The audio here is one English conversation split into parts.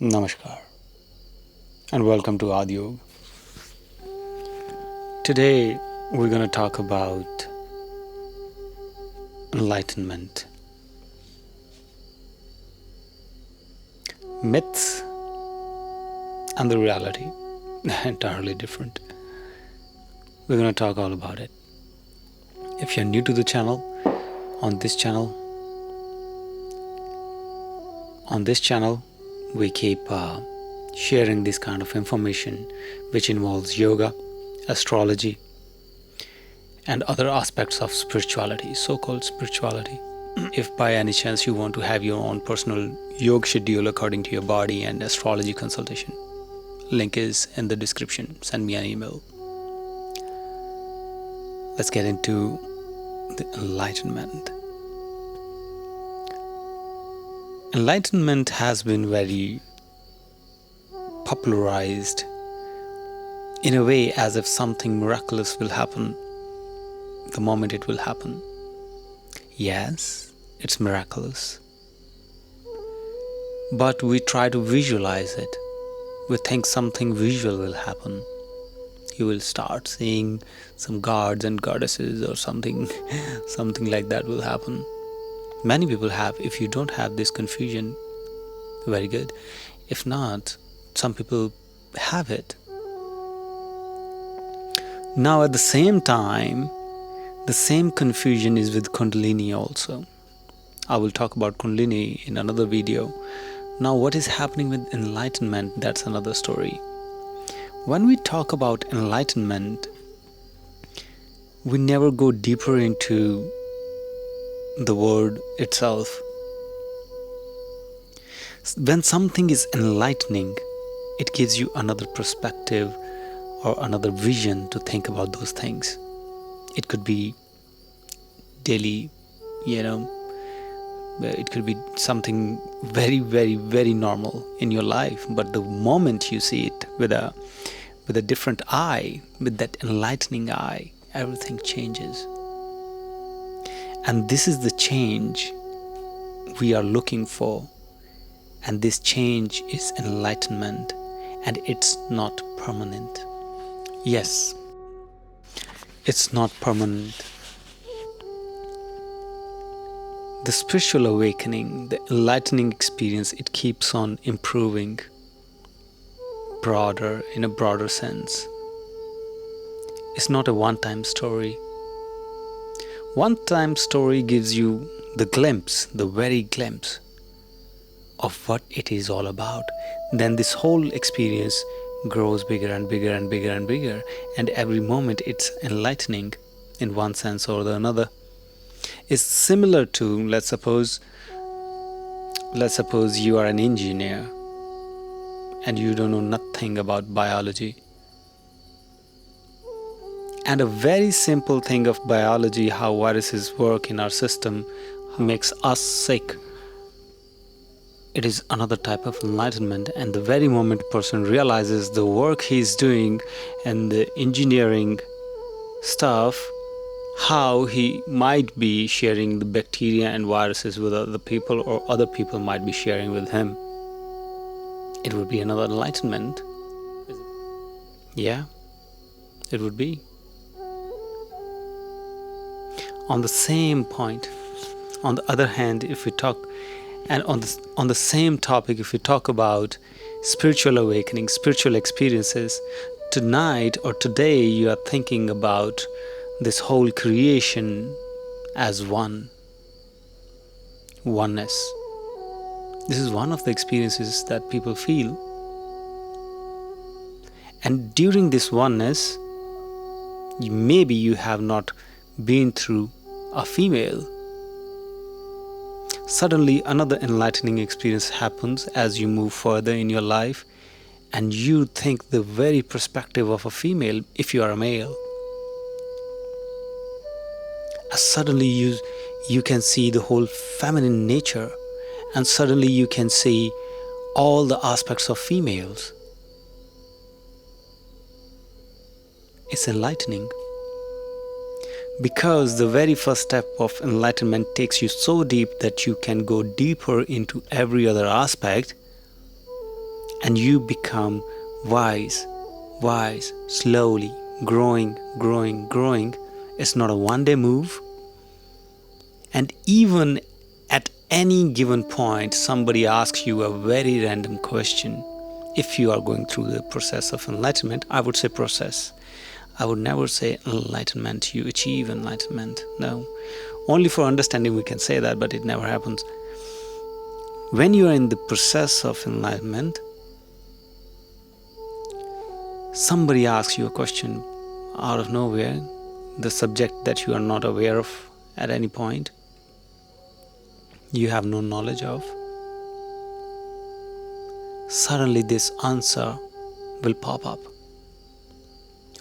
Namaskar and welcome to Adyog. Today we're going to talk about enlightenment, myths, and the reality. Entirely different. We're going to talk all about it. If you're new to the channel, on this channel we keep sharing this kind of information which involves yoga, astrology, and other aspects of spirituality, so-called spirituality. If by any chance you want to have your own personal yoga schedule according to your body and astrology consultation, link is in the description. Send me an email. Let's get into the Enlightenment. Enlightenment has been very popularized in a way as if something miraculous will happen the moment it will happen. Yes, it's miraculous. But we try to visualize it. We think something visual will happen. You will start seeing some gods and goddesses or something like that will happen. Many people have. If you don't have this confusion, very good. If not, some people have it. Now at the same time, the same confusion is with Kundalini also. I will talk about Kundalini in another video. Now what is happening with enlightenment, that's another story. When we talk about enlightenment, we never go deeper into the word itself. When something is enlightening, it gives you another perspective or another vision to think about those things. It could be daily, it could be something very, very, very normal in your life. But the moment you see it with a different eye, with that enlightening eye, everything changes. And this is the change we are looking for. And this change is enlightenment. And it's not permanent. Yes, it's not permanent. The spiritual awakening, the enlightening experience, it keeps on improving in a broader sense. It's not a one-time story. One-time story gives you the glimpse, the very glimpse of what it is all about. Then this whole experience grows bigger and bigger and bigger and bigger, and every moment it's enlightening in one sense or the another. It's similar to, let's suppose you are an engineer and you don't know nothing about biology. And a very simple thing of biology, how viruses work in our system, makes us sick. It is another type of enlightenment. And the very moment a person realizes the work he's doing and the engineering stuff, how he might be sharing the bacteria and viruses with other people, or other people might be sharing with him, it would be another enlightenment. Yeah, it would be. On the same point, on the other hand, if we talk, and on the same topic, if we talk about spiritual awakening, spiritual experiences, tonight or today you are thinking about this whole creation as oneness. This is one of the experiences that people feel. And during this oneness, maybe you have not been through a female. Suddenly another enlightening experience happens as you move further in your life, and you think the very perspective of a female if you are a male. Suddenly you can see the whole feminine nature, and suddenly you can see all the aspects of females. It's enlightening. Because the very first step of enlightenment takes you so deep that you can go deeper into every other aspect, and you become wise, slowly, growing. It's not a one-day move. And even at any given point, somebody asks you a very random question. If you are going through the process of enlightenment, I would say process. I would never say enlightenment, you achieve enlightenment. No. Only for understanding we can say that, but it never happens. When you are in the process of enlightenment, somebody asks you a question out of nowhere, the subject that you are not aware of at any point, you have no knowledge of. Suddenly this answer will pop up.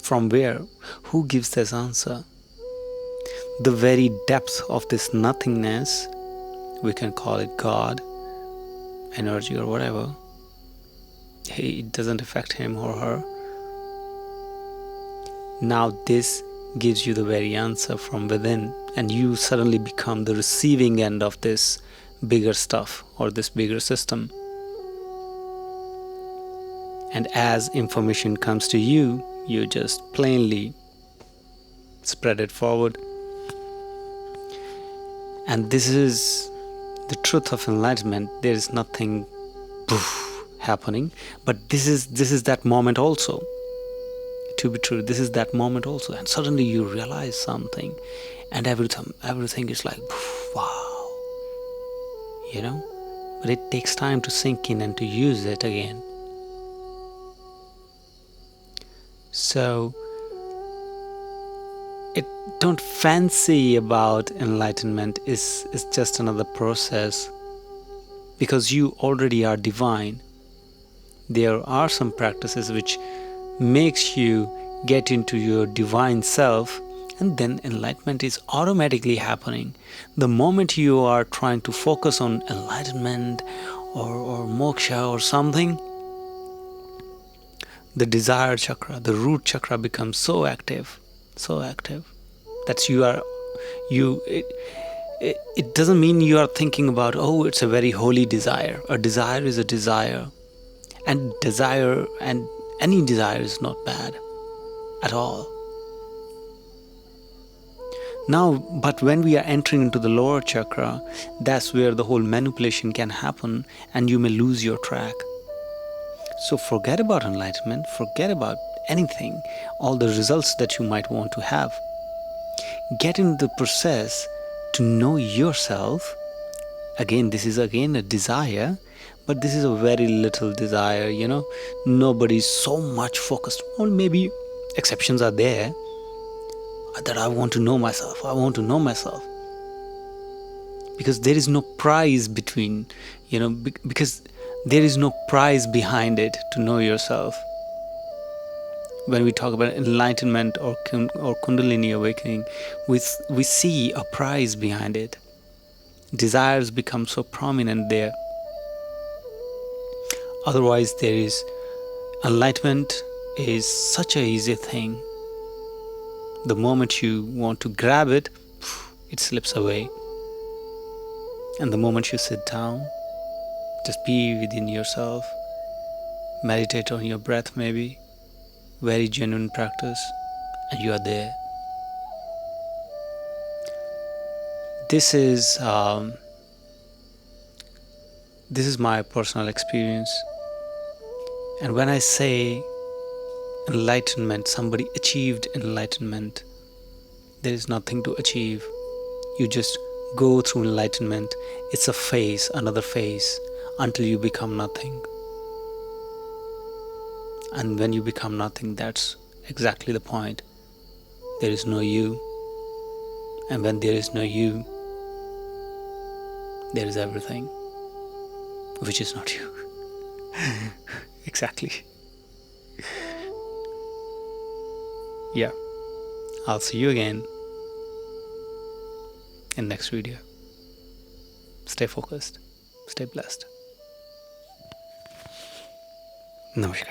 From where? Who gives this answer? The very depth of this nothingness, we can call it God, energy or whatever, it doesn't affect him or her. Now this gives you the very answer from within, and you suddenly become the receiving end of this bigger stuff or this bigger system. And as information comes to you, you just plainly spread it forward. And this is the truth of enlightenment. There is nothing poof, happening, but this is that moment also. To be true, this is that moment also. And suddenly you realize something, and everything is like poof, wow, you know. But it takes time to sink in and to use it again. So don't fancy about enlightenment is just another process, because you already are divine. There are some practices which makes you get into your divine self, and then enlightenment is automatically happening. The moment you are trying to focus on enlightenment or moksha or something, the desire chakra, the root chakra becomes so active that it doesn't mean you are thinking about, oh, it's a very holy desire. A desire is a desire, and any desire is not bad at all. Now, but when we are entering into the lower chakra, that's where the whole manipulation can happen, and you may lose your track. So forget about enlightenment, forget about anything, all the results that you might want to have. Get into the process to know yourself. Again, this is again a desire, but this is a very little desire, you know. Nobody's so much focused. Or maybe exceptions are there, that I want to know myself. Because there is no prize between, because there is no prize behind it to know yourself. When we talk about enlightenment or Kundalini awakening, we see a prize behind it. Desires become so prominent there. Otherwise, there is enlightenment is such an easy thing. The moment you want to grab it, it slips away. And the moment you sit down, just be within yourself, meditate on your breath maybe, very genuine practice, and you are there. This is my personal experience. And when I say enlightenment, somebody achieved enlightenment, there is nothing to achieve. You just go through enlightenment. It's a phase, another phase, until you become nothing. And when you become nothing, that's exactly the point. There is no you. And when there is no you, there is everything, which is not you. Exactly. Yeah. I'll see you again in next video. Stay focused. Stay blessed. Namaskar.